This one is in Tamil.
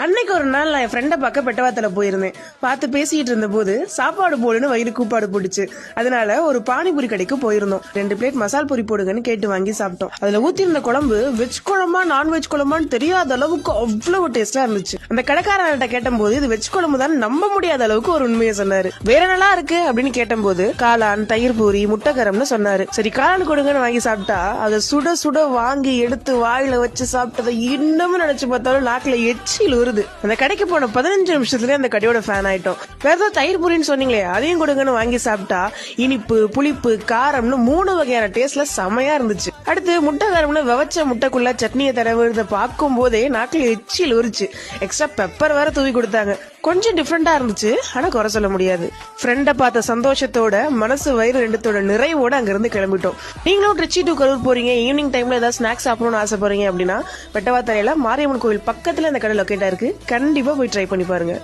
அன்னைக்கு ஒரு நாள் நான் என் ஃப்ரெண்டை பார்க்க பெட்டவாத்தல போயிருந்தேன். பார்த்து பேசிட்டு இருந்த போது சாப்பாடு போடுன்னு வயிறு கூப்பாடு போட்டுச்சு. அதனால ஒரு பானிபூரி கடைக்கு போயிருந்தோம். 2 பிளேட் மசால் பூரி போடுங்கன்னு கேட்டு வாங்கி சாப்பிட்டோம். அதுல ஊத்தி இருந்த குழம்பு வெஜ் குழம்பா நான்வெஜ் குழம்பான்னு தெரியாத அளவுக்கு அவ்வளவு டேஸ்டா இருந்துச்சு. அந்த கடைக்காரர்கிட்ட கேட்ட போது இது வெஜ் குழம்பு தான் நம்ப முடியாத அளவுக்கு ஒரு உண்மையை சொன்னாரு. வேற நல்லா இருக்கு அப்படின்னு கேட்ட போது காளான், தயிர் பூரி, முட்டைக்கரம்னு சொன்னாரு. சரி காளான் கொடுங்கன்னு வாங்கி சாப்பிட்டா அதை சுட சுட வாங்கி எடுத்து வாயில வச்சு சாப்பிட்டதை இன்னமும் நினைச்சு பார்த்தாலும் நாக்குல எச்சில் வருது. அந்த கடைக்கு போன 15 நிமிஷத்துல அந்த கடையோட ஃபேன் ஆயிட்டோம். வேற ஏதோ தயிர் பூரின்னு சொன்னீங்களே அதையும் கொடுங்கன்னு வாங்கி சாப்பிட்டா இனிப்பு, புளிப்பு, காரம்னு 3 வகையான டேஸ்ட்ல செமையா இருந்துச்சு. அடுத்து முட்டைக்காரம்னு வெவச்ச முட்டைக்குள்ள சட்னியை தடவுறத பார்க்கும் போதே நாக்குல எச்சில் உரிச்சு. எக்ஸ்ட்ரா பெப்பர் வேற தூவி கொடுத்தாங்க. கொஞ்சம் டிஃப்ரெண்டா இருந்துச்சு, ஆனா குறை சொல்ல முடியாது. ஃப்ரெண்ட பார்த்த சந்தோஷத்தோட மனசு வயிறு ரெண்டுத்தோட நிறைவோட அங்க இருந்து கிளம்பிட்டோம். நீங்களும் ட்ரிச்சி டு கரூர் போறீங்க, ஈவினிங் டைம்ல ஏதாவது ஸ்நாக்ஸ் சாப்பிடணும்னு ஆசைப்படுறீங்க அப்படின்னா பெட்டவாத்தரையில மாரியம்மன் கோவில் பக்கத்துல இந்த கடை லொக்கேட்டா இருக்கு. கண்டிப்பா போய் ட்ரை பண்ணி பாருங்க.